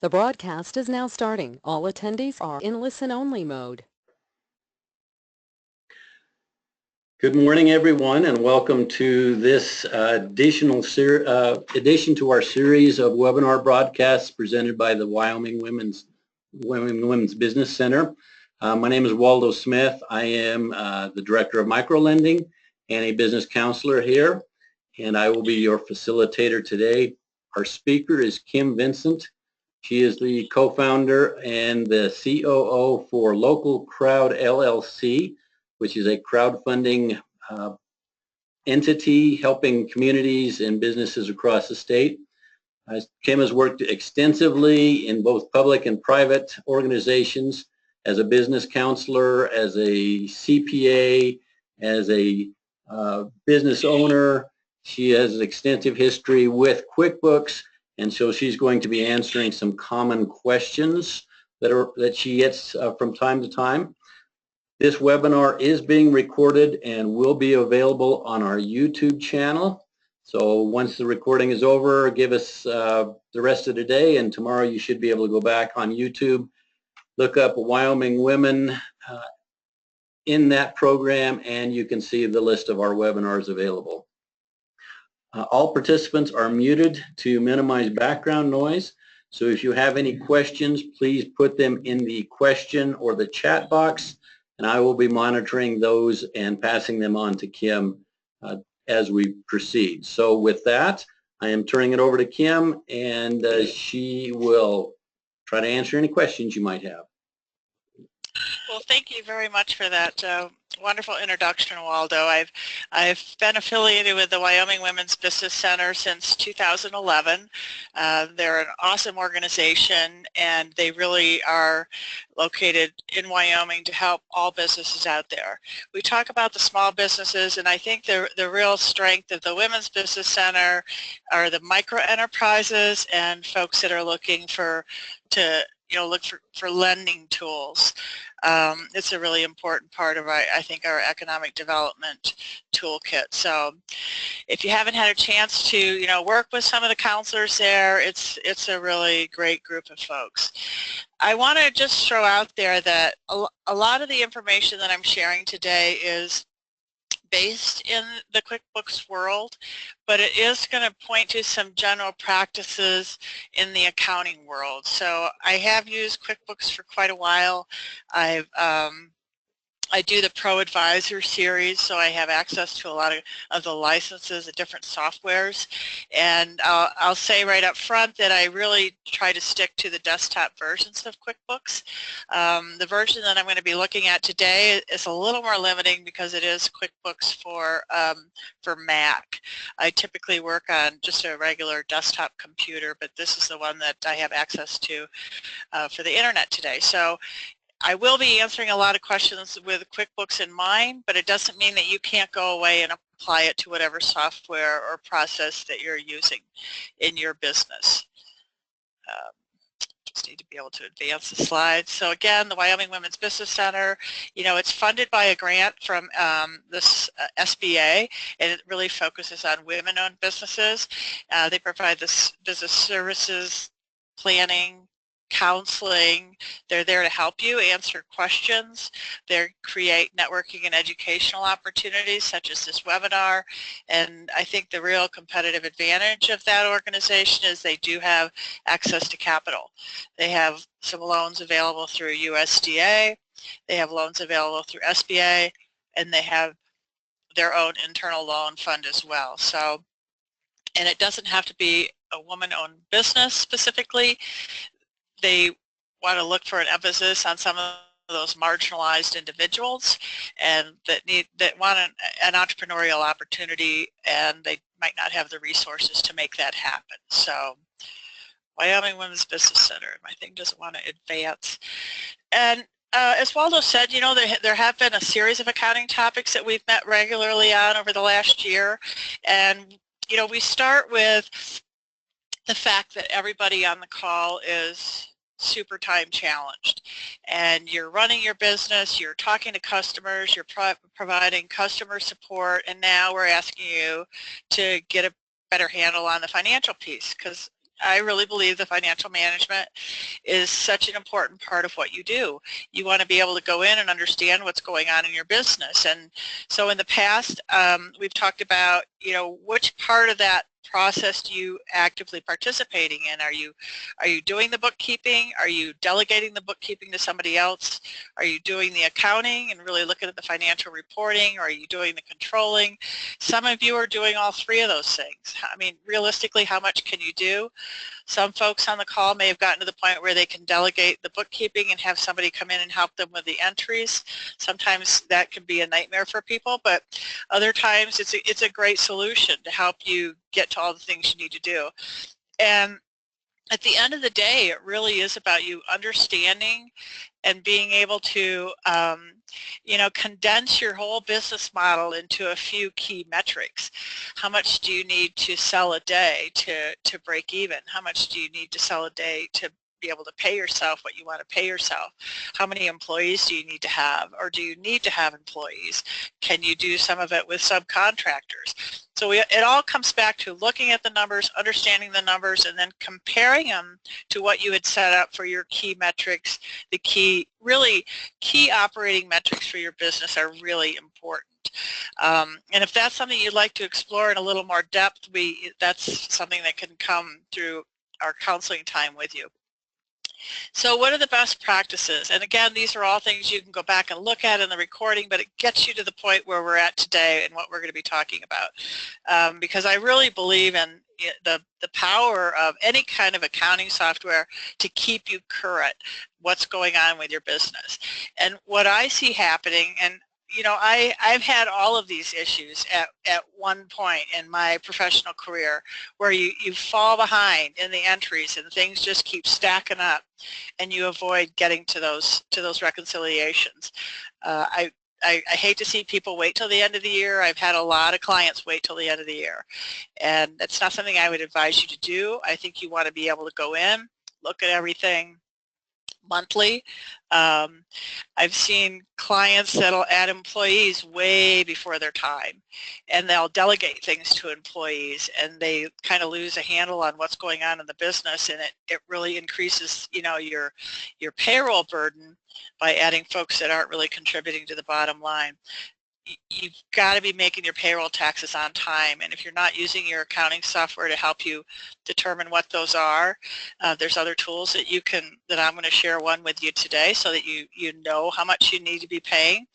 The broadcast is now starting. All attendees are in listen-only mode. Good morning, everyone, and welcome to this addition to our series of webinar broadcasts presented by the Wyoming Women's Business Center. My name is Waldo Smith. I am the Director of Microlending and a business counselor here, and I will be your facilitator today. Our speaker is Kim Vincent. She is the co-founder and the COO for Local Crowd LLC, which is a crowdfunding entity helping communities and businesses across the state. Kim has worked extensively in both public and private organizations as a business counselor, as a CPA, as a business owner. She has an extensive history with QuickBooks, and so she's going to be answering some common questions that she gets from time to time. This webinar is being recorded and will be available on our YouTube channel. So once the recording is over, give us the rest of the day, and tomorrow you should be able to go back on YouTube, look up Wyoming Women in that program, and you can see the list of our webinars available. All participants are muted to minimize background noise. So if you have any questions, please put them in the question or the chat box, and I will be monitoring those and passing them on to Kim as we proceed. So with that, I am turning it over to Kim, and she will try to answer any questions you might have. Well, thank you very much for that wonderful introduction, Waldo. I've been affiliated with the Wyoming Women's Business Center since 2011. They're an awesome organization, and they really are located in Wyoming to help all businesses out there. We talk about the small businesses, and I think the real strength of the Women's Business Center are the micro enterprises and folks that are looking look for lending tools. It's a really important part of, I think, our economic development toolkit. So if you haven't had a chance to, work with some of the counselors there, it's a really great group of folks. I want to just throw out there that a lot of the information that I'm sharing today is based in the QuickBooks world, but it is going to point to some general practices in the accounting world. So I have used QuickBooks for quite a while. I do the Pro Advisor series, so I have access to a lot of the licenses and different softwares. And I'll say right up front that I really try to stick to the desktop versions of QuickBooks. The version that I'm going to be looking at today is a little more limiting because it is QuickBooks for Mac. I typically work on just a regular desktop computer, but this is the one that I have access to for the internet today. So I will be answering a lot of questions with QuickBooks in mind, but it doesn't mean that you can't go away and apply it to whatever software or process that you're using in your business. Just need to be able to advance the slides. So again, the Wyoming Women's Business Center, it's funded by a grant from this SBA, and it really focuses on women-owned businesses. They provide this business services, planning, counseling. They're there to help you answer questions. They create networking and educational opportunities such as this webinar, and I think the real competitive advantage of that organization is they do have access to capital. They have some loans available through USDA, they have loans available through SBA, and they have their own internal loan fund as well. So, and it doesn't have to be a woman-owned business specifically. They want to look for an emphasis on some of those marginalized individuals and that want an entrepreneurial opportunity, and they might not have the resources to make that happen. So Wyoming Women's Business Center, my thing doesn't want to advance. And as Waldo said, there have been a series of accounting topics that we've met regularly on over the last year, and we start with the fact that everybody on the call is super time challenged, and you're running your business, you're talking to customers, you're providing customer support, and now we're asking you to get a better handle on the financial piece, because I really believe the financial management is such an important part of what you do. You want to be able to go in and understand what's going on in your business. And so in the past, we've talked about, which part of that process do you actively participating in? Are you doing the bookkeeping? Are you delegating the bookkeeping to somebody else? Are you doing the accounting and really looking at the financial reporting? Or are you doing the controlling? Some of you are doing all three of those things. I mean, realistically, how much can you do? Some folks on the call may have gotten to the point where they can delegate the bookkeeping and have somebody come in and help them with the entries. Sometimes that can be a nightmare for people, but other times it's a great solution to help you get to all the things you need to do. And at the end of the day, it really is about you understanding and being able to, condense your whole business model into a few key metrics. How much do you need to sell a day to break even? How much do you need to sell a day to be able to pay yourself what you want to pay yourself? How many employees do you need to have, or do you need to have employees? Can you do some of it with subcontractors? So it all comes back to looking at the numbers, understanding the numbers, and then comparing them to what you had set up for your key metrics. The really key operating metrics for your business are really important. And if that's something you'd like to explore in a little more depth, that's something that can come through our counseling time with you. So what are the best practices? And again, these are all things you can go back and look at in the recording, but it gets you to the point where we're at today and what we're going to be talking about. Because I really believe in the power of any kind of accounting software to keep you current what's going on with your business. And what I see happening, and I've had all of these issues at one point in my professional career where you fall behind in the entries and things just keep stacking up and you avoid getting to those reconciliations. I hate to see people wait till the end of the year. I've had a lot of clients wait till the end of the year, and that's not something I would advise you to do. I think you want to be able to go in, look at everything monthly. I've seen clients that'll add employees way before their time, and they'll delegate things to employees, and they kind of lose a handle on what's going on in the business, and it really increases your payroll burden by adding folks that aren't really contributing to the bottom line. You've got to be making your payroll taxes on time, and if you're not using your accounting software to help you determine what those are, there's other tools that I'm going to share one with you today so that you know how much you need to be paying.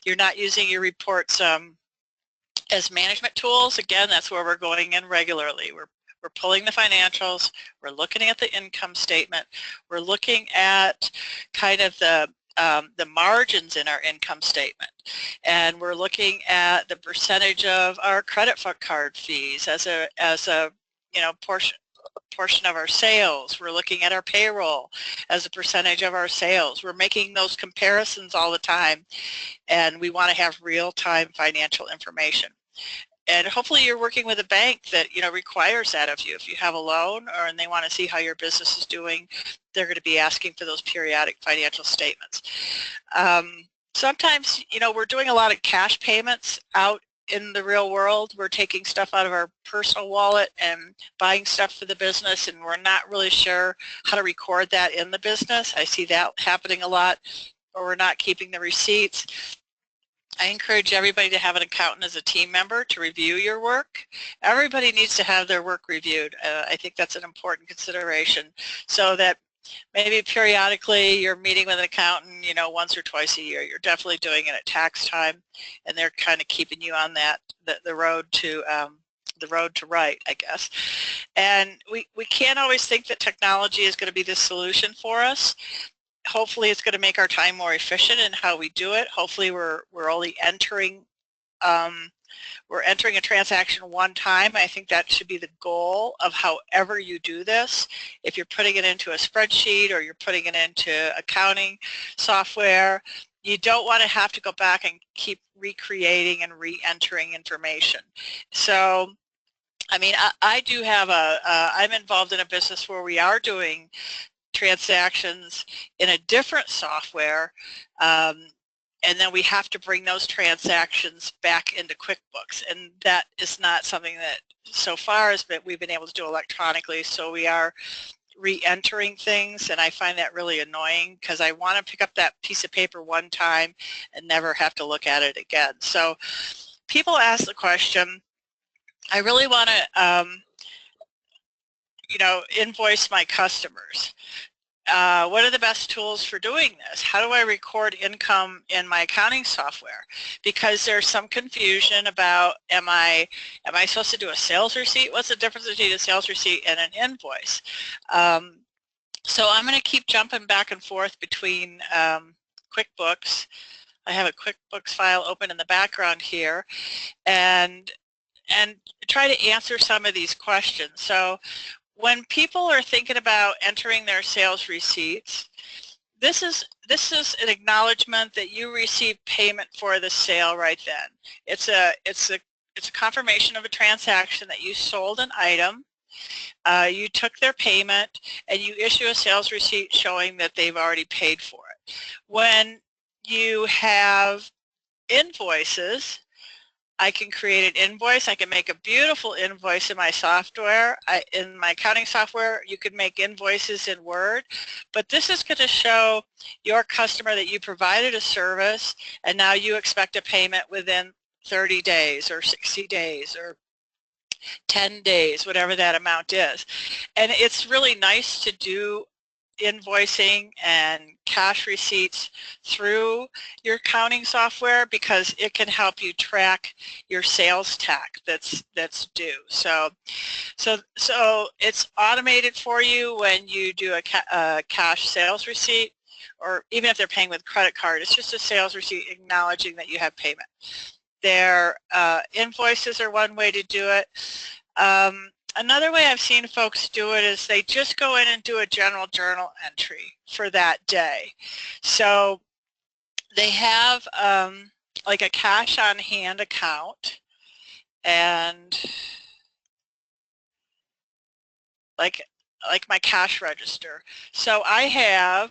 You're not using your reports as management tools. Again, that's where we're going in regularly. We're pulling the financials, we're looking at the income statement, we're looking at kind of the margins in our income statement, and we're looking at the percentage of our credit card fees as a portion of our sales. We're looking at our payroll as a percentage of our sales. We're making those comparisons all the time, and we want to have real-time financial information. And hopefully you're working with a bank that requires that of you. If you have a loan and they want to see how your business is doing, they're going to be asking for those periodic financial statements. Sometimes we're doing a lot of cash payments out in the real world. We're taking stuff out of our personal wallet and buying stuff for the business, and we're not really sure how to record that in the business. I see that happening a lot, or we're not keeping the receipts. I encourage everybody to have an accountant as a team member to review your work. Everybody needs to have their work reviewed. I think that's an important consideration, so that maybe periodically you're meeting with an accountant, once or twice a year. You're definitely doing it at tax time, and they're kind of keeping you on the road to right, I guess. And we can't always think that technology is going to be the solution for us. Hopefully it's going to make our time more efficient in how we do it. Hopefully we're only entering a transaction one time. I think that should be the goal of however you do this. If you're putting it into a spreadsheet or you're putting it into accounting software, you don't want to have to go back and keep recreating and re-entering information. So I mean, I do have I'm involved in a business where we are doing transactions in a different software, and then we have to bring those transactions back into QuickBooks, and that is not something that so far we've been able to do electronically, so we are re-entering things, and I find that really annoying because I want to pick up that piece of paper one time and never have to look at it again. So people ask the question, I really want to invoice my customers. What are the best tools for doing this? How do I record income in my accounting software? Because there's some confusion about, am I supposed to do a sales receipt? What's the difference between a sales receipt and an invoice? So I'm going to keep jumping back and forth between QuickBooks. I have a QuickBooks file open in the background here, and try to answer some of these questions. So when people are thinking about entering their sales receipts, this is an acknowledgement that you received payment for the sale right then. It's a confirmation of a transaction that you sold an item, you took their payment, and you issue a sales receipt showing that they've already paid for it. When you have invoices, I can create an invoice. I can make a beautiful invoice in my software. In my accounting software, you can make invoices in Word, but this is going to show your customer that you provided a service and now you expect a payment within 30 days or 60 days or 10 days, whatever that amount is. And it's really nice to do invoicing and cash receipts through your accounting software because it can help you track your sales tax that's due. So it's automated for you when you do a cash sales receipt, or even if they're paying with credit card, it's just a sales receipt acknowledging that you have payment. Their invoices are one way to do it. Another way I've seen folks do it is they just go in and do a general journal entry for that day. So they have like a cash on hand account, and like my cash register. So I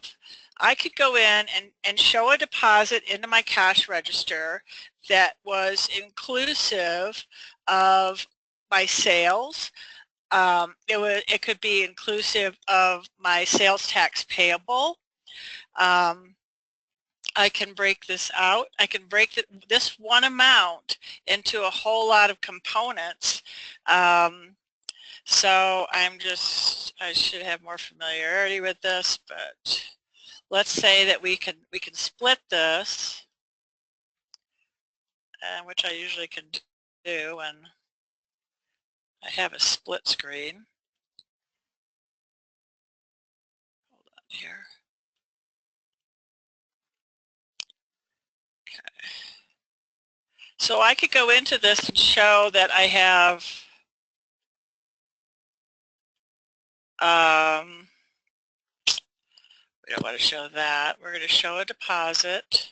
could go in and show a deposit into my cash register that was inclusive of my sales. It could be inclusive of my sales tax payable. I can break this out. I can break this one amount into a whole lot of components. So I should have more familiarity with this, but let's say that we can split this, which I usually can do when I have a split screen. Hold on here. Okay. So I could go into this and show that I have we don't want to show that. We're going to show a deposit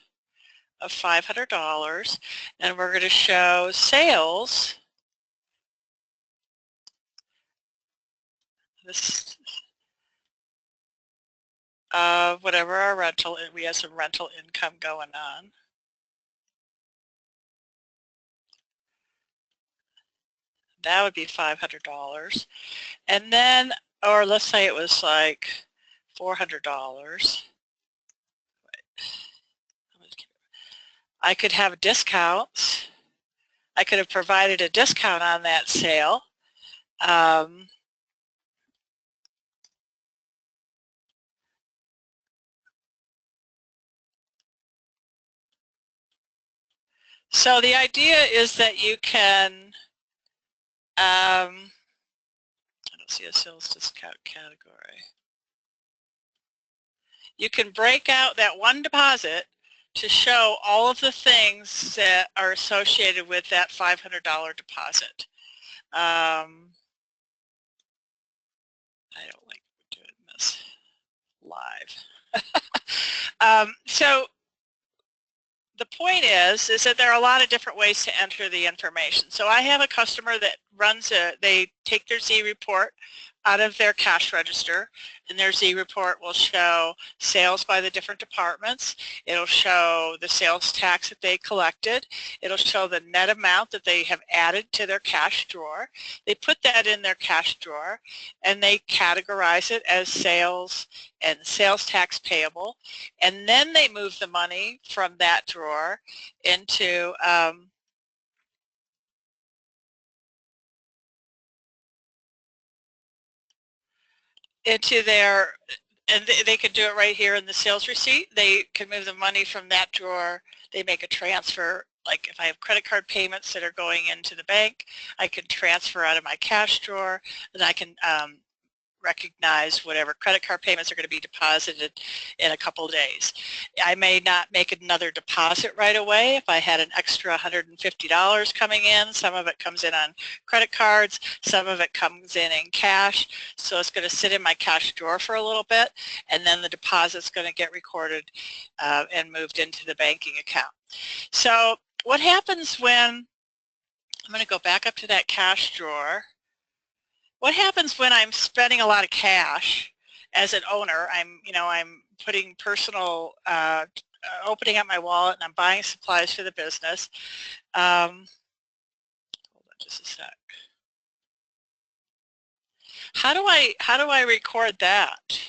of $500, and we're going to show sales. This whatever our rental, we have some rental income going on. That would be $500. And then, or let's say it was like $400. I could have discounts. I could have provided a discount on that sale. So the idea is that you can, I don't see a sales discount category. You can break out that one deposit to show all of the things that are associated with that $500 deposit. I don't like doing this live. So the point is that there are a lot of different ways to enter the information. So I have a customer that runs they take their Z report out of their cash register, and their Z report will show sales by the different departments. It'll show the sales tax that they collected. It'll show the net amount that they have added to their cash drawer. They put that in their cash drawer and they categorize it as sales and sales tax payable, and then they move the money from that drawer into their, and they could do it right here in the sales receipt. They can move the money from that drawer. They make a transfer. Like if I have credit card payments that are going into the bank, I can transfer out of my cash drawer, and I can recognize whatever credit card payments are going to be deposited in a couple of days. I may not make another deposit right away if I had an extra $150 coming in. Some of it comes in on credit cards, some of it comes in cash, so it's going to sit in my cash drawer for a little bit, and then the deposit's going to get recorded and moved into the banking account. So what happens when, I'm going to go back up to that cash drawer. What happens when I'm spending a lot of cash as an owner? I'm putting personal, opening up my wallet and I'm buying supplies for the business. Hold on just a sec. How do I record that?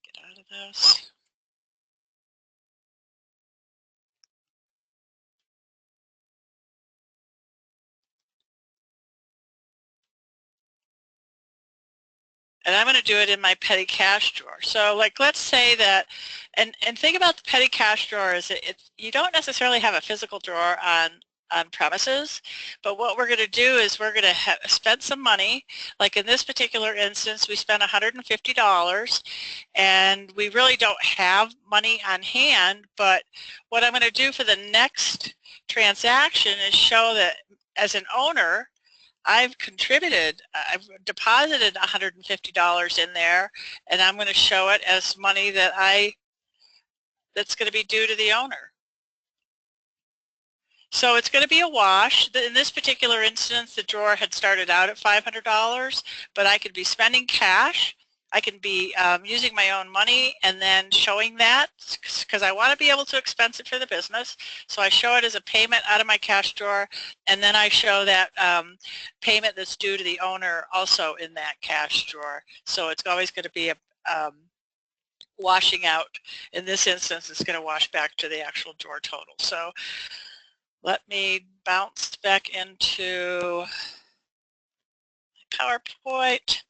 Get out of this. And I'm going to do it in my petty cash drawer. So like let's say that, and think about the petty cash drawer is you don't necessarily have a physical drawer on premises, but what we're going to do is we're going to spend some money. Like in this particular instance, we spent $150 and we really don't have money on hand, but what I'm going to do for the next transaction is show that as an owner, I've contributed, I've deposited $150 in there, and I'm going to show it as money that's going to be due to the owner. So it's going to be a wash. In this particular instance, the drawer had started out at $500, but I could be spending cash. I can be using my own money and then showing that because I want to be able to expense it for the business. So I show it as a payment out of my cash drawer, and then I show that payment that's due to the owner also in that cash drawer. So it's always going to be a washing out. In this instance, it's going to wash back to the actual drawer total. So let me bounce back into PowerPoint.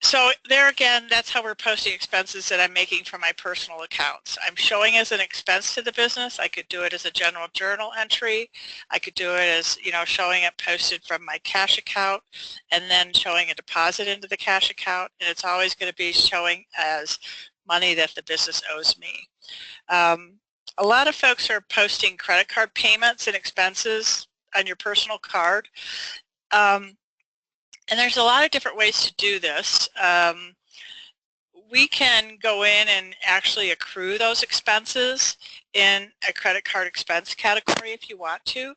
So there again, that's how we're posting expenses that I'm making from my personal accounts. I'm showing as an expense to the business. I could do it as a general journal entry. I could do it as, showing it posted from my cash account and then showing a deposit into the cash account. And it's always going to be showing as money that the business owes me. A lot of folks are posting credit card payments and expenses on your personal card. And there's a lot of different ways to do this. We can go in and actually accrue those expenses in a credit card expense category if you want to.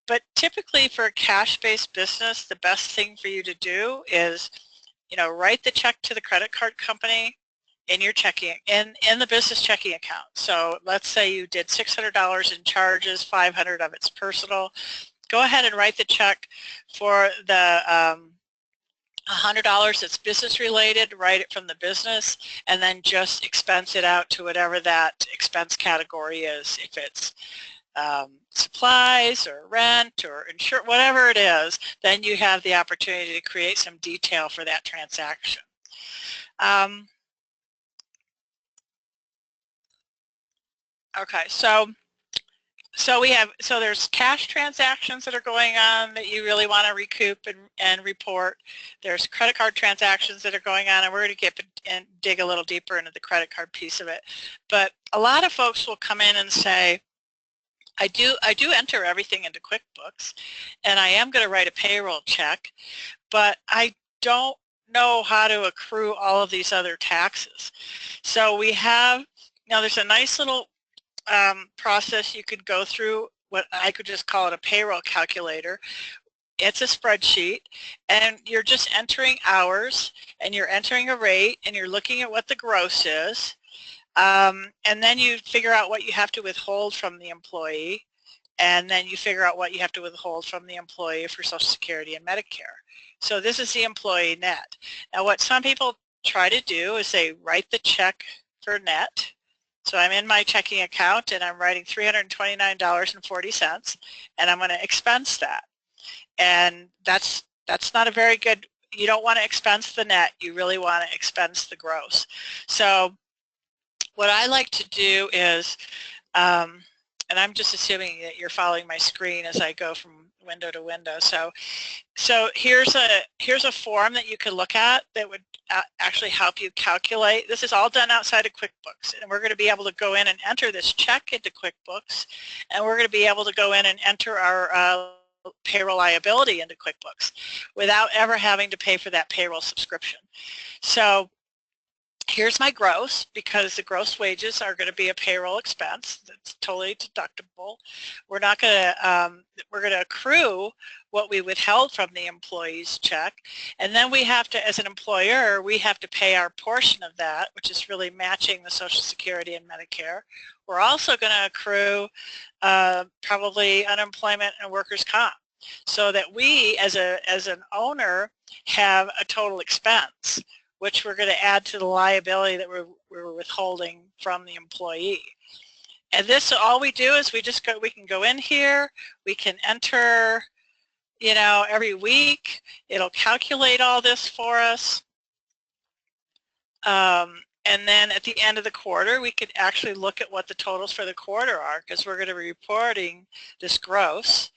But typically for a cash-based business, the best thing for you to do is, write the check to the credit card company in your checking, in the business checking account. So let's say you did $600 in charges, $500 of it's personal. Go ahead and write the check for the $100 that's business related, write it from the business, and then just expense it out to whatever that expense category is. If it's supplies or rent or insurance, whatever it is, then you have the opportunity to create some detail for that transaction. Okay, so there's cash transactions that are going on that you really want to recoup and report. There's credit card transactions that are going on, and we're going to get and dig a little deeper into the credit card piece of it. But a lot of folks will come in and say, I do enter everything into QuickBooks, and I am going to write a payroll check, but I don't know how to accrue all of these other taxes. So we have, there's a nice little process you could go through. What I could just call it a payroll calculator, it's a spreadsheet, and you're just entering hours, and you're entering a rate, and you're looking at what the gross is, and then you figure out what you have to withhold from the employee, and then you figure out what you have to withhold from the employee for Social Security and Medicare. So this is the employee net. Now what some people try to do is they write the check for net. So I'm in my checking account and I'm writing $329.40, and I'm going to expense that. And that's not a very good, you don't want to expense the net, you really want to expense the gross. So what I like to do is, and I'm just assuming that you're following my screen as I go from window to window. So here's a form that you can look at that would actually help you calculate. This is all done outside of QuickBooks, and we're going to be able to go in and enter this check into QuickBooks, and we're going to be able to go in and enter our payroll liability into QuickBooks without ever having to pay for that payroll subscription. So here's my gross, because the gross wages are going to be a payroll expense that's totally deductible. We're not going to, we're going to accrue what we withheld from the employee's check, and then we have to, as an employer, we have to pay our portion of that, which is really matching the Social Security and Medicare. We're also going to accrue probably unemployment and workers' comp, so that we, as an owner, have a total expense, which we're going to add to the liability that we're withholding from the employee. And this, all we do is we can go in here, we can enter, you know, every week, it'll calculate all this for us. And then at the end of the quarter, we could actually look at what the totals for the quarter are, because we're going to be reporting this gross,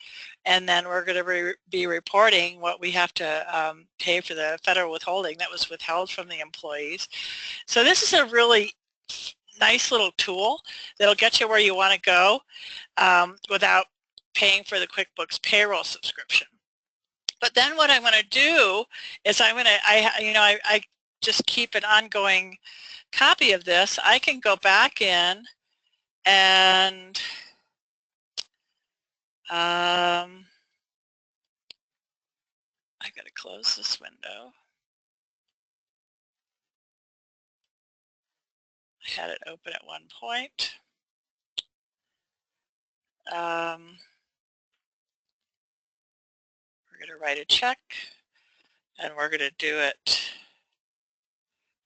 and then we're going to be reporting what we have to pay for the federal withholding that was withheld from the employees. So this is a really nice little tool that'll get you where you want to go without paying for the QuickBooks payroll subscription. But then what I'm going to do is I just keep an ongoing copy of this. I can go back in and I got to close this window. I had it open at one point. We're going to write a check, and we're going to do it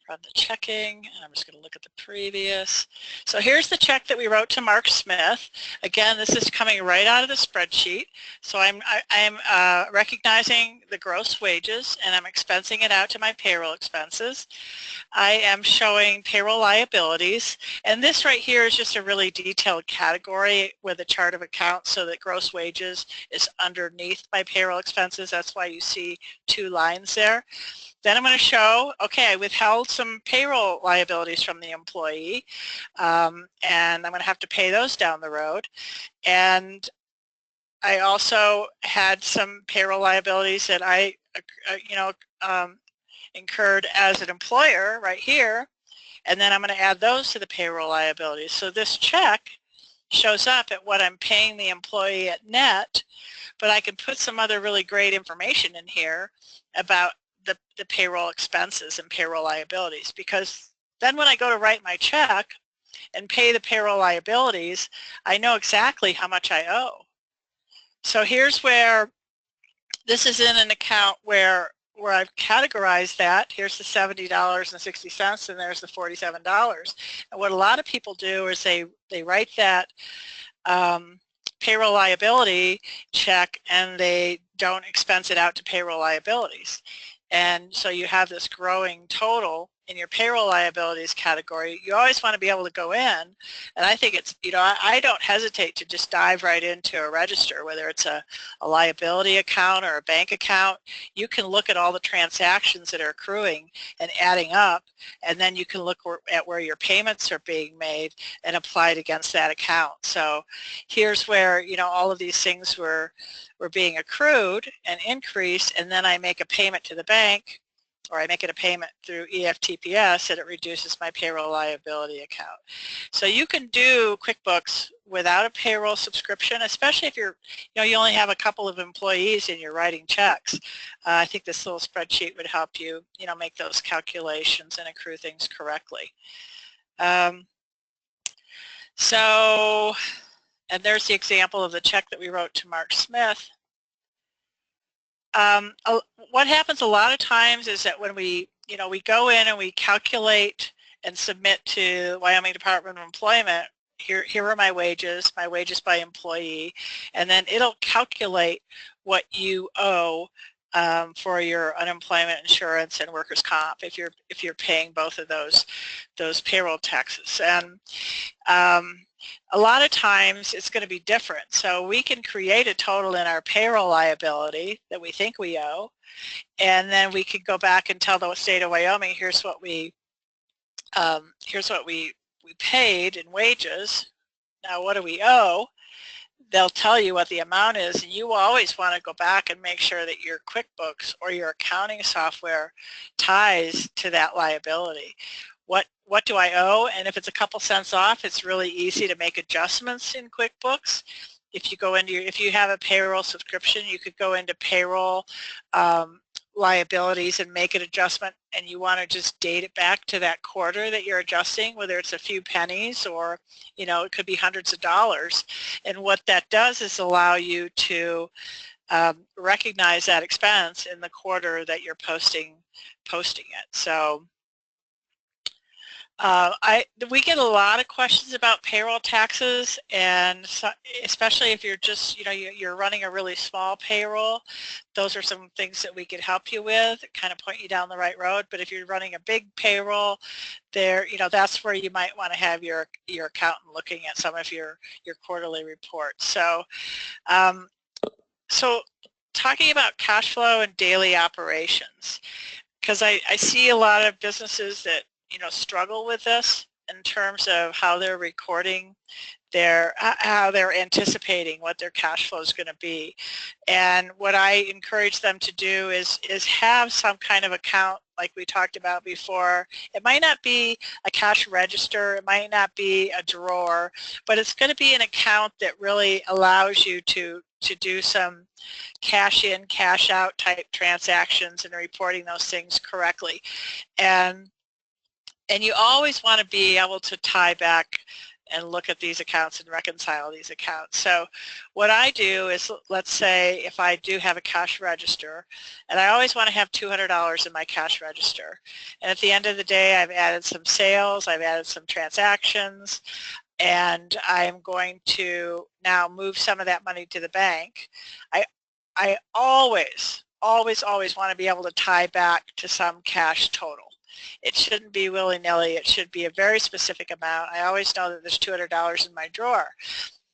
from the checking, and I'm just going to look at the previous. So here's the check that we wrote to Mark Smith. Again, this is coming right out of the spreadsheet. So I'm recognizing the gross wages, and I'm expensing it out to my payroll expenses. I am showing payroll liabilities, and this right here is just a really detailed category with a chart of accounts, so that gross wages is underneath my payroll expenses. That's why you see two lines there. Then I'm going to show, okay, I withheld some payroll liabilities from the employee, and I'm going to have to pay those down the road. And I also had some payroll liabilities that I, incurred as an employer right here, and then I'm going to add those to the payroll liabilities. So this check shows up at what I'm paying the employee at net, but I can put some other really great information in here about the payroll expenses and payroll liabilities, because then when I go to write my check and pay the payroll liabilities, I know exactly how much I owe. So here's where this is in an account where I've categorized that. Here's the $70.60 and there's the $47. And what a lot of people do is they write that payroll liability check and they don't expense it out to payroll liabilities. And so you have this growing total in your payroll liabilities category. You always want to be able to go in, and I think it's, I don't hesitate to just dive right into a register, whether it's a liability account or a bank account. You can look at all the transactions that are accruing and adding up, and then you can look at where your payments are being made and apply it against that account. So here's where, all of these things were being accrued and increased, and then I make a payment to the bank, or I make it a payment through EFTPS, and it reduces my payroll liability account. So you can do QuickBooks without a payroll subscription, especially if you're, you only have a couple of employees and you're writing checks. I think this little spreadsheet would help you, make those calculations and accrue things correctly. And there's the example of the check that we wrote to Mark Smith. What happens a lot of times is that when we go in and we calculate and submit to Wyoming Department of Employment, here are my wages by employee, and then it'll calculate what you owe for your unemployment insurance and workers' comp if you're paying both of those payroll taxes. And a lot of times it's going to be different. So we can create a total in our payroll liability that we think we owe, and then we could go back and tell the state of Wyoming, here's what we paid in wages. Now what do we owe? They'll tell you what the amount is, and you always want to go back and make sure that your QuickBooks or your accounting software ties to that liability. What do I owe? And if it's a couple cents off, it's really easy to make adjustments in QuickBooks. If you have a payroll subscription, you could go into payroll liabilities and make an adjustment, and you want to just date it back to that quarter that you're adjusting, whether it's a few pennies or it could be hundreds of dollars. And what that does is allow you to recognize that expense in the quarter that you're posting it. So we get a lot of questions about payroll taxes, and especially if you're just, you're running a really small payroll, those are some things that we could help you with, kind of point you down the right road. But if you're running a big payroll, that's where you might want to have your accountant looking at some of your quarterly reports. So, talking about cash flow and daily operations, because I see a lot of businesses that struggle with this in terms of how they're recording how they're anticipating what their cash flow is going to be. And what I encourage them to do is have some kind of account like we talked about before. It might not be a cash register, it might not be a drawer, but it's going to be an account that really allows you to do some cash in, cash out type transactions and reporting those things correctly. And you always want to be able to tie back and look at these accounts and reconcile these accounts. So what I do is, let's say if I do have a cash register, and I always want to have $200 in my cash register. And at the end of the day, I've added some sales, I've added some transactions, and I'm going to now move some of that money to the bank. I always want to be able to tie back to some cash total. It shouldn't be willy-nilly. It should be a very specific amount. I always know that there's $200 in my drawer.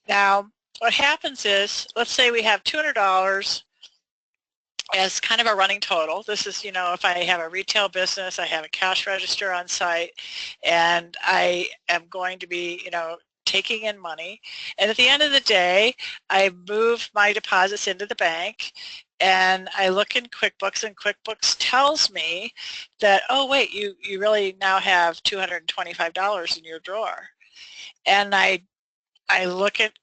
Now, what happens is, let's say we have $200 as kind of a running total. This is, if I have a retail business, I have a cash register on site, and I am going to be, taking in money. And at the end of the day, I move my deposits into the bank, and I look in QuickBooks, and QuickBooks tells me that, oh wait, you really now have $225 in your drawer. And I look at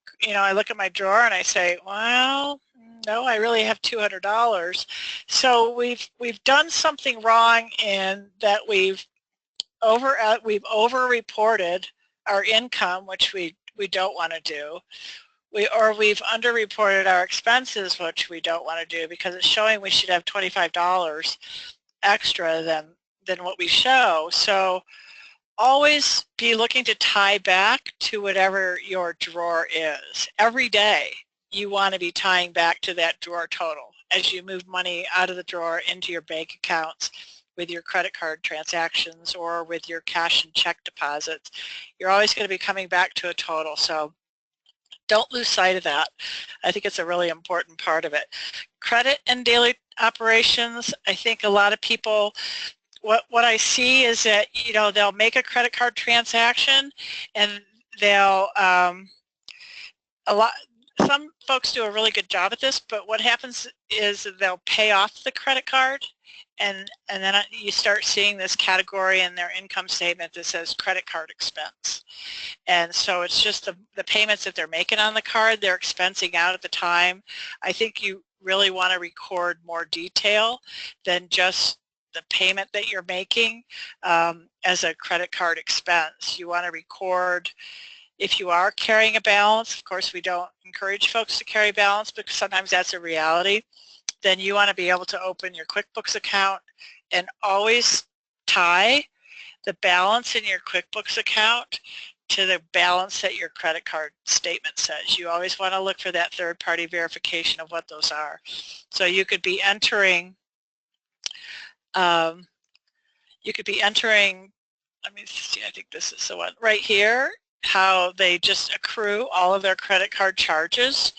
my drawer and I say, well, no, I really have $200. So we've done something wrong in that we've over-reported our income, which we don't want to do. We've underreported our expenses, which we don't want to do, because it's showing we should have $25 extra than what we show. So always be looking to tie back to whatever your drawer is. Every day you want to be tying back to that drawer total as you move money out of the drawer into your bank accounts with your credit card transactions or with your cash and check deposits. You're always going to be coming back to a total. So don't lose sight of that. I think it's a really important part of it. Credit and daily operations, I think a lot of people, what I see is that, they'll make a credit card transaction, and they'll, some folks do a really good job at this, but what happens is they'll pay off the credit card, and then you start seeing this category in their income statement that says credit card expense. And so it's just the payments that they're making on the card, they're expensing out at the time. I think you really want to record more detail than just the payment that you're making as a credit card expense. You want to record if you are carrying a balance. Of course, we don't encourage folks to carry balance because sometimes that's a reality. Then you want to be able to open your QuickBooks account and always tie the balance in your QuickBooks account to the balance that your credit card statement says. You always want to look for that third-party verification of what those are. So you could be entering, let me see, I think this is the one right here, how they just accrue all of their credit card charges,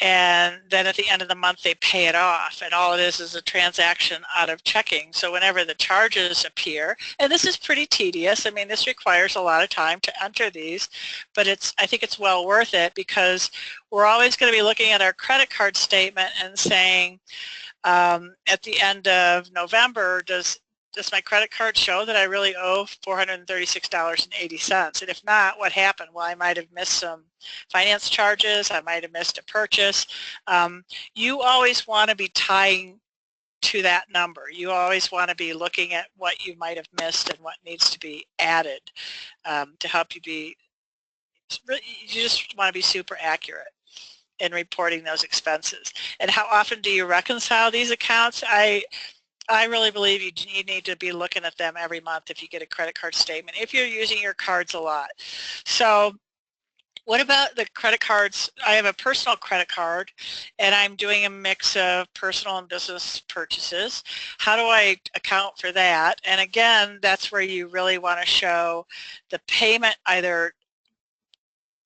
and then at the end of the month they pay it off, and all it is a transaction out of checking. So whenever the charges appear, and this is pretty tedious, I mean this requires a lot of time to enter these, but I think it's well worth it because we're always going to be looking at our credit card statement and saying at the end of November, does my credit card show that I really owe $436.80? And if not, what happened? Well, I might have missed some finance charges. I might have missed a purchase. You always want to be tying to that number. You always want to be looking at what you might have missed and what needs to be added to help you be, you just want to be super accurate in reporting those expenses. And how often do you reconcile these accounts? I really believe you need to be looking at them every month if you get a credit card statement, if you're using your cards a lot. So what about the credit cards? I have a personal credit card and I'm doing a mix of personal and business purchases. How do I account for that? And again, that's where you really want to show the payment either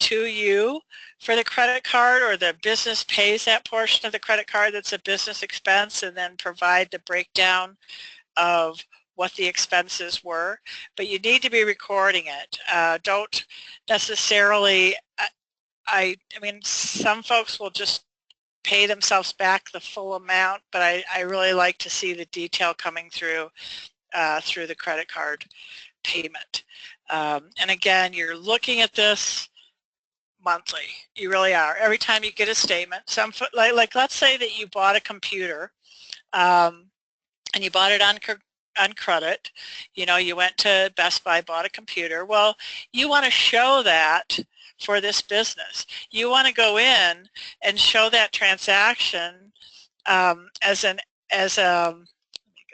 to you for the credit card, or the business pays that portion of the credit card that's a business expense, and then provide the breakdown of what the expenses were. But you need to be recording it. Don't necessarily, I mean, some folks will just pay themselves back the full amount, but I really like to see the detail coming through through the credit card payment. And again, you're looking at this monthly. You really are. Every time you get a statement, like let's say that you bought a computer and you bought it on credit. You know, you went to Best Buy, bought a computer. Well, you want to show that for this business. You want to go in and show that transaction let me go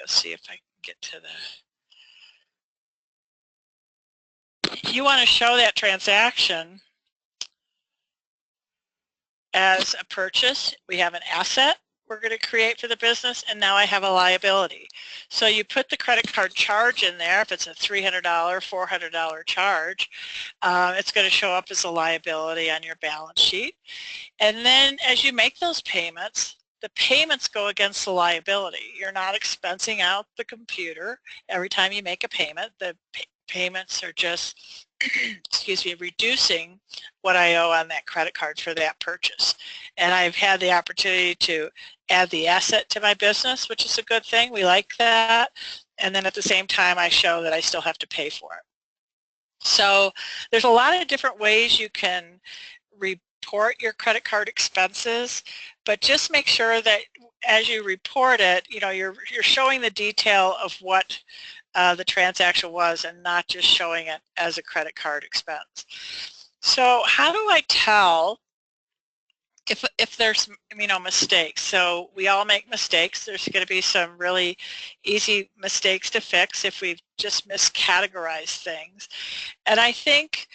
see if I can get to you want to show that transaction as a purchase. We have an asset we're going to create for the business, and now I have a liability. So you put the credit card charge in there. If it's a $300, $400 charge, it's going to show up as a liability on your balance sheet. And then as you make those payments, the payments go against the liability. You're not expensing out the computer every time you make a payment. The payments are just excuse me, reducing what I owe on that credit card for that purchase. And I've had the opportunity to add the asset to my business, which is a good thing. We like that. And then at the same time, I show that I still have to pay for it. So there's a lot of different ways you can report your credit card expenses, but just make sure that as you report it, you know, you're showing the detail of what the transaction was, and not just showing it as a credit card expense. So how do I tell if there's, you know, mistakes? So we all make mistakes. There's going to be some really easy mistakes to fix if we've just miscategorized things. And I think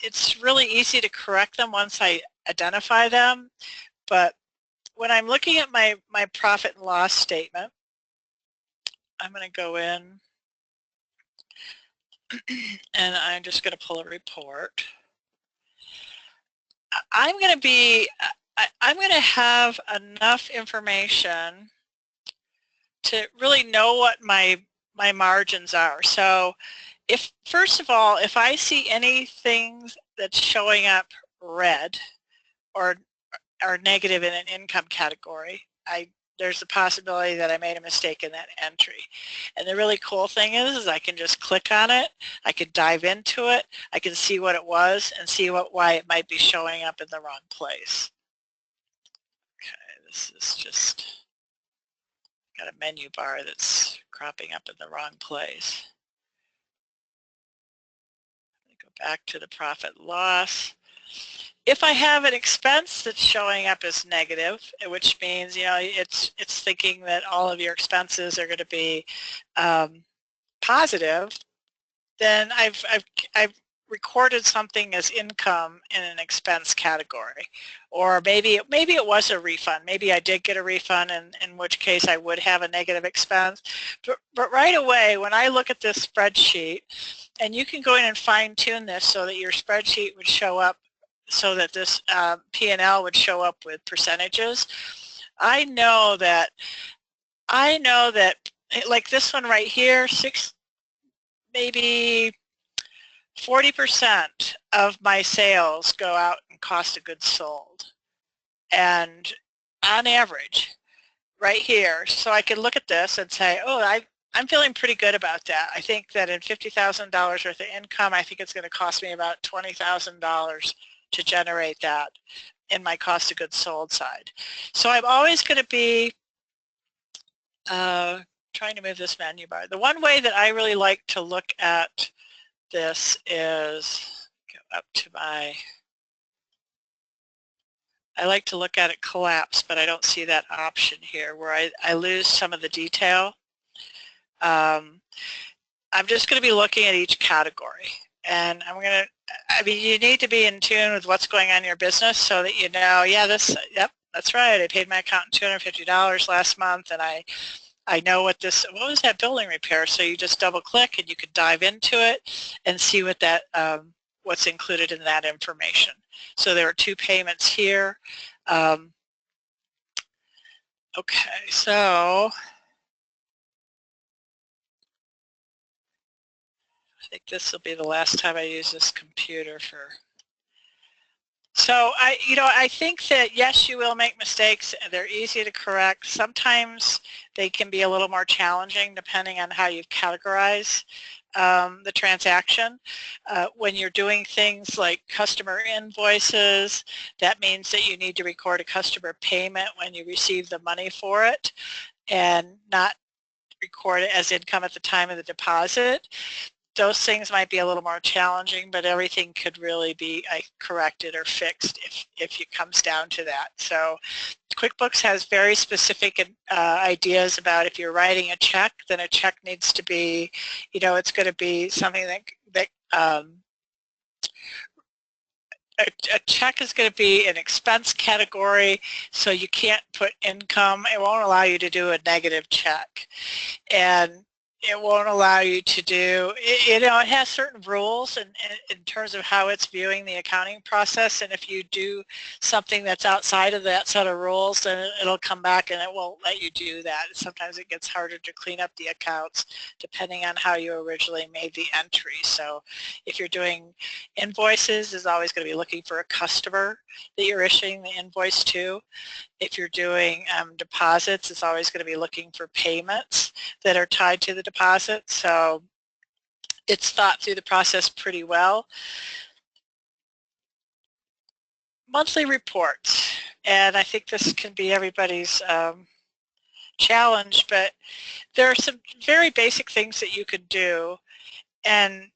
it's really easy to correct them once I identify them. But when I'm looking at my profit and loss statement, I'm going to go in and I'm just going to pull a report. I'm going to have enough information to really know what my margins are. So first of all, if I see anything that's showing up red, or are negative in an income category, there's a possibility that I made a mistake in that entry. And the really cool thing is I can just click on it, I can dive into it, I can see what it was and see why it might be showing up in the wrong place. Okay, this is just got a menu bar that's cropping up in the wrong place. Go back to the profit loss. If I have an expense that's showing up as negative, which means it's thinking that all of your expenses are going to be positive, then I've recorded something as income in an expense category. Or maybe it was a refund. Maybe I did get a refund, in which case I would have a negative expense. But right away, when I look at this spreadsheet, and you can go in and fine-tune this so that your spreadsheet would show up, so that this P&L would show up with percentages. I know that like this one right here, maybe 40% of my sales go out in cost of goods sold, and on average right here, so I can look at this and say, oh, I'm feeling pretty good about that. I think that in $50,000 worth of income, I think it's going to cost me about $20,000 to generate that in my cost of goods sold side. So I'm always going to be trying to move this menu bar. The one way that I really like to look at this is go up to I like to look at it collapse, but I don't see that option here where I lose some of the detail. I'm just going to be looking at each category, and you need to be in tune with what's going on in your business so that you know, yeah, yep, that's right, I paid my accountant $250 last month, and I know what was that building repair? So you just double click and you could dive into it and see what what's included in that information. So there are 2 payments here. Okay, so I think this will be the last time I use this computer for. So I think that yes, you will make mistakes. They're easy to correct. Sometimes they can be a little more challenging depending on how you categorize the transaction. When you're doing things like customer invoices, that means that you need to record a customer payment when you receive the money for it and not record it as income at the time of the deposit. Those things might be a little more challenging, but everything could really be corrected or fixed if it comes down to that. So QuickBooks has very specific ideas about if you're writing a check, then a check needs to be, it's going to be something that a check is going to be an expense category, so you can't put income. It won't allow you to do a negative check. And it won't allow you to do, it has certain rules in terms of how it's viewing the accounting process, and if you do something that's outside of that set of rules, then it'll come back and it won't let you do that. Sometimes it gets harder to clean up the accounts depending on how you originally made the entry. So if you're doing invoices, it's always going to be looking for a customer that you're issuing the invoice to. If you're doing deposits, it's always going to be looking for payments that are tied to the deposit. So it's thought through the process pretty well. Monthly reports, and I think this can be everybody's challenge, but there are some very basic things that you could do, and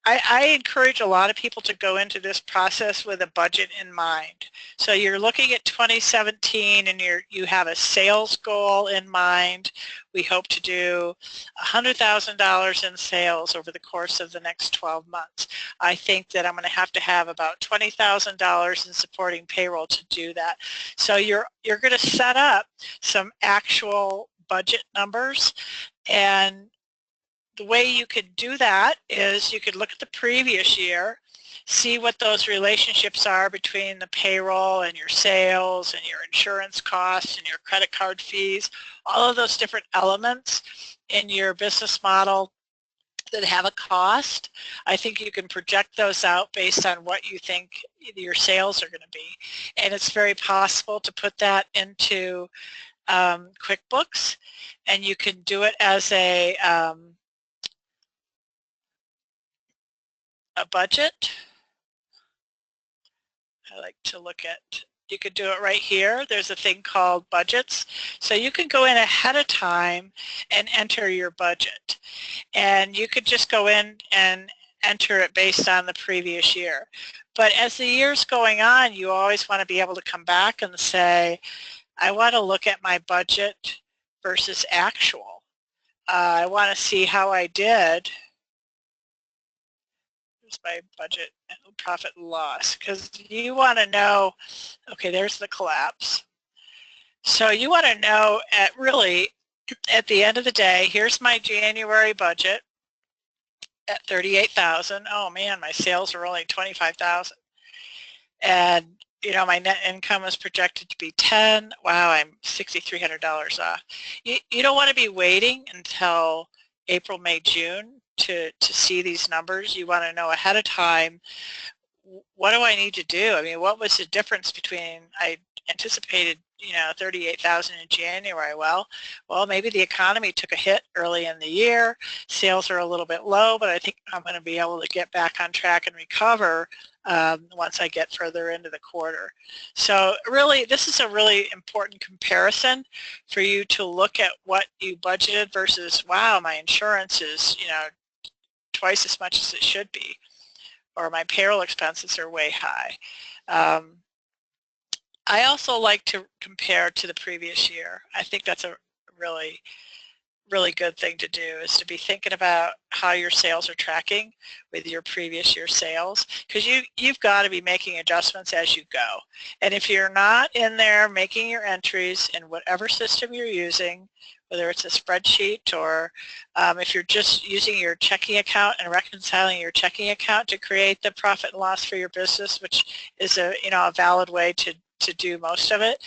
I encourage a lot of people to go into this process with a budget in mind. So you're looking at 2017 and you have a sales goal in mind. We hope to do $100,000 in sales over the course of the next 12 months. I think that I'm going to have about $20,000 in supporting payroll to do that. So you're going to set up some actual budget numbers, and the way you could do that is you could look at the previous year, see what those relationships are between the payroll and your sales and your insurance costs and your credit card fees, all of those different elements in your business model that have a cost. I think you can project those out based on what you think your sales are going to be. And it's very possible to put that into QuickBooks, and you can do it as a budget. I like to look at, you could do it right here. There's a thing called budgets. So you can go in ahead of time and enter your budget. And you could just go in and enter it based on the previous year. But as the year's going on, you always want to be able to come back and say, I want to look at my budget versus actual. I want to see how I did. Here's my budget, profit and loss, because you want to know, okay, there's the collapse. So you want to know at the end of the day, here's my January budget at $38,000. Oh man, my sales are only $25,000. And you know, my net income is projected to be 10. Wow, I'm $6,300 off. You don't want to be waiting until April, May, June to see these numbers. You want to know ahead of time, what do I need to do? I mean, what was the difference between, I anticipated, you know, 38,000 in January. Well, maybe the economy took a hit early in the year. Sales are a little bit low, but I think I'm going to be able to get back on track and recover once I get further into the quarter. So really, this is a really important comparison for you to look at what you budgeted versus, wow, my insurance is, you know, twice as much as it should be, or my payroll expenses are way high. I also like to compare to the previous year. I think that's a really good thing to do, is to be thinking about how your sales are tracking with your previous year sales, because you've got to be making adjustments as you go. And if you're not in there making your entries in whatever system you're using, whether it's a spreadsheet or if you're just using your checking account and reconciling your checking account to create the profit and loss for your business, which is a valid way to do most of it,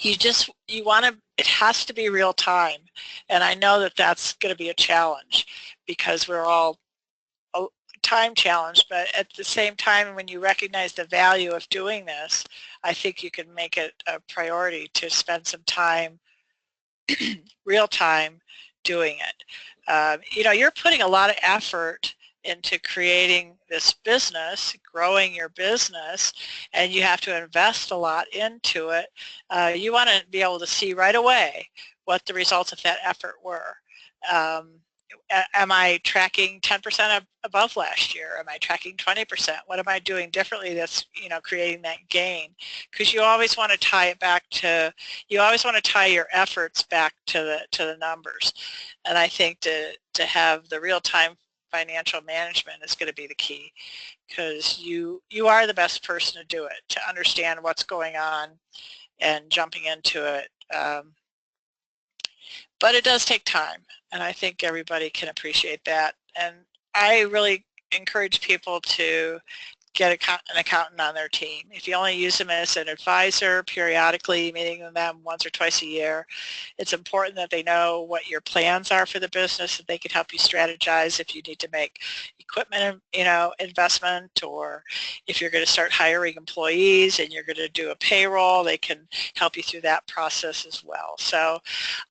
you want to, it has to be real time. And I know that that's going to be a challenge because we're all time challenged, but at the same time, when you recognize the value of doing this, I think you can make it a priority to spend some time, real time, doing it. You know, you're putting a lot of effort into creating this business, growing your business, and you have to invest a lot into it. You want to be able to see right away what the results of that effort were. Am I tracking 10% above last year? Am I tracking 20%? What am I doing differently that's, you know, creating that gain? Because you always want to tie it back to, you always want to tie your efforts back to the numbers. And I think to have the real-time financial management is going to be the key, because you are the best person to do it, to understand what's going on and jumping into it. But it does take time, and I think everybody can appreciate that. And I really encourage people to get an accountant on their team. If you only use them as an advisor, periodically meeting with them once or twice a year, it's important that they know what your plans are for the business, that they can help you strategize if you need to make equipment, you know, investment, or if you're going to start hiring employees and you're going to do a payroll, they can help you through that process as well. So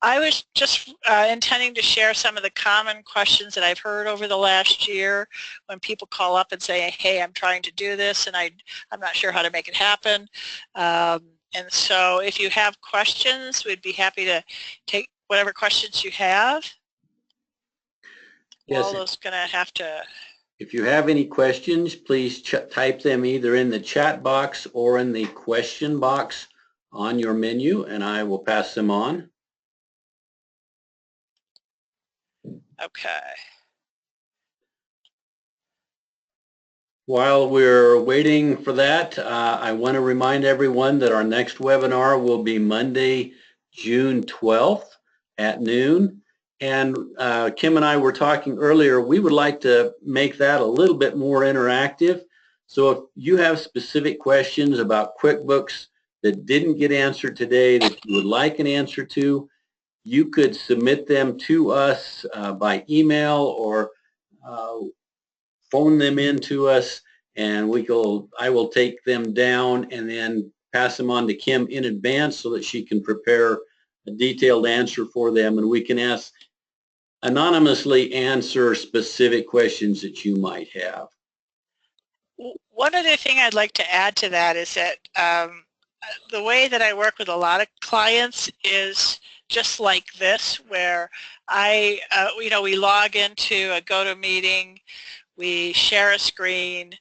I was just intending to share some of the common questions that I've heard over the last year when people call up and say, hey, I'm trying to do this and I'm not sure how to make it happen. And so if you have questions, we'd be happy to take whatever questions you have. Yes. Waldo's going to have to. If you have any questions, please type them either in the chat box or in the question box on your menu, and I will pass them on. Okay. While we're waiting for that, I want to remind everyone that our next webinar will be Monday, June 12th at noon. And Kim and I were talking earlier, we would like to make that a little bit more interactive. So if you have specific questions about QuickBooks that didn't get answered today that you would like an answer to, you could submit them to us by email or phone them in to us, and I will take them down and then pass them on to Kim in advance so that she can prepare a detailed answer for them, and we can anonymously answer specific questions that you might have. One other thing I'd like to add to that is that the way that I work with a lot of clients is just like this, where we log into a GoToMeeting, we share a screen,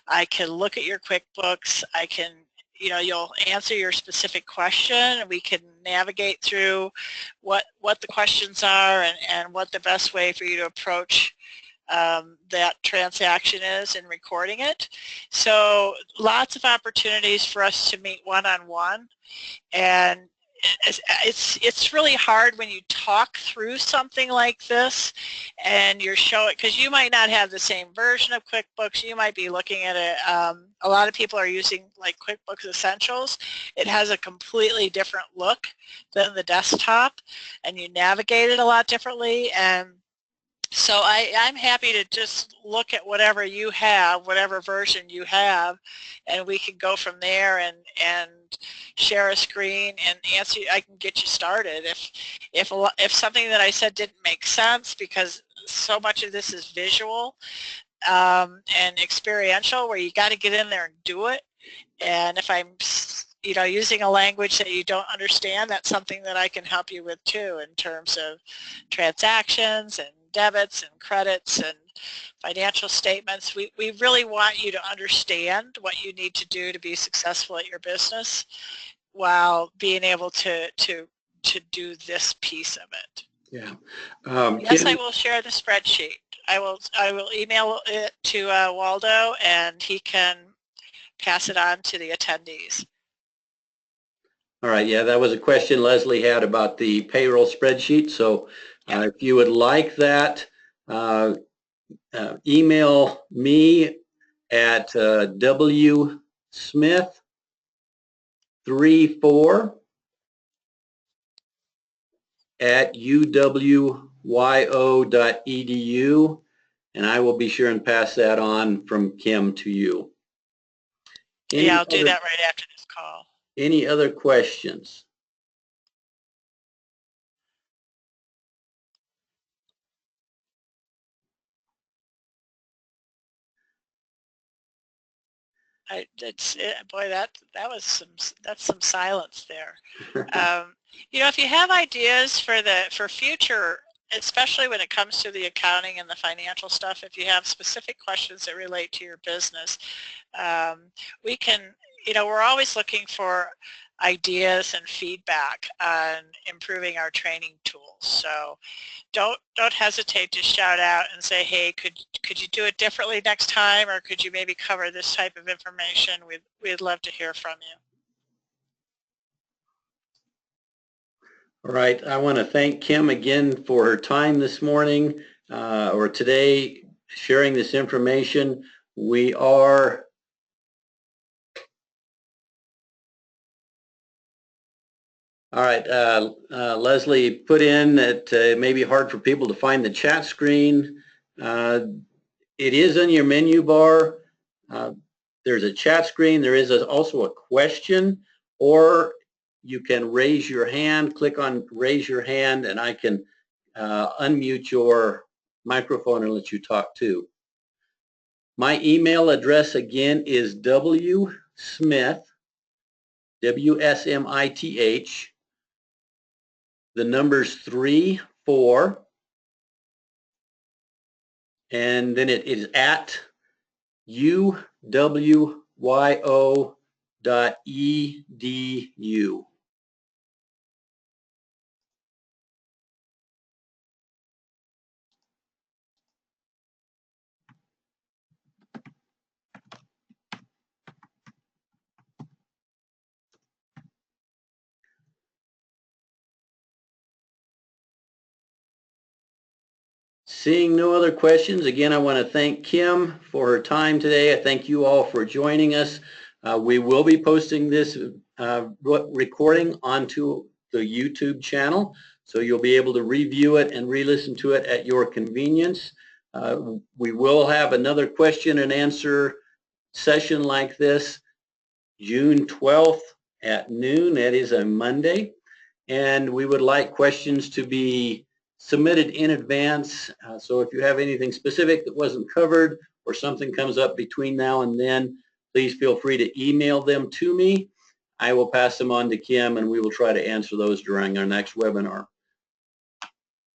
I can look at your QuickBooks, I can, you'll answer your specific question, and we can navigate through what the questions are and what the best way for you to approach that transaction is in recording it. So lots of opportunities for us to meet one-on-one, and it's really hard when you talk through something like this and you're showing, because you might not have the same version of QuickBooks. You might be looking at it. A lot of people are using like QuickBooks Essentials. It has a completely different look than the desktop, and you navigate it a lot differently. And so I'm happy to just look at whatever you have, whatever version you have, and we can go from there and share a screen and answer. I can get you started. If something that I said didn't make sense, because so much of this is visual and experiential, where you got to get in there and do it. And if I'm using a language that you don't understand, that's something that I can help you with too, in terms of transactions and debits and credits and financial statements. We really want you to understand what you need to do to be successful at your business, while being able to do this piece of it. Yeah. Yes, I will share the spreadsheet. I will email it to Waldo, and he can pass it on to the attendees. All right, yeah, that was a question Leslie had about the payroll spreadsheet. So if you would like that, email me at wsmith34@uwyo.edu, and I will be sure and pass that on from Kim to you. I'll do that right after this call. Any other questions? Boy, that's some silence there. If you have ideas for future, especially when it comes to the accounting and the financial stuff, if you have specific questions that relate to your business, we can. We're always looking for ideas and feedback on improving our training tools. So don't hesitate to shout out and say, hey, could you do it differently next time, or could you maybe cover this type of information? We'd love to hear from you. All right, I want to thank Kim again for her time this morning or today, sharing this information. We are all right. Leslie put in that it may be hard for people to find the chat screen. It is on your menu bar. There's a chat screen. There is also a question, or you can raise your hand. Click on raise your hand, and I can unmute your microphone and let you talk too. My email address again is wsmith, WSMITH, the numbers 34, and then it is at uwyo.edu. Seeing no other questions, again, I want to thank Kim for her time today. I thank you all for joining us. We will be posting this recording onto the YouTube channel. so you'll be able to review it and re-listen to it at your convenience. We will have another question and answer session like this June 12th at noon. That is a Monday. And we would like questions to be submitted in advance. So if you have anything specific that wasn't covered or something comes up between now and then, please feel free to email them to me. I will pass them on to Kim and we will try to answer those during our next webinar.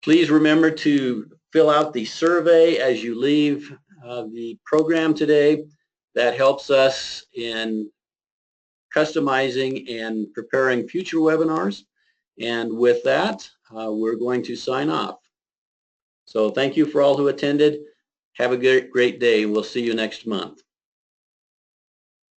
Please remember to fill out the survey as you leave the program today. That helps us in customizing and preparing future webinars. And with that, we're going to sign off. So thank you for all who attended. Have a great day. We'll see you next month.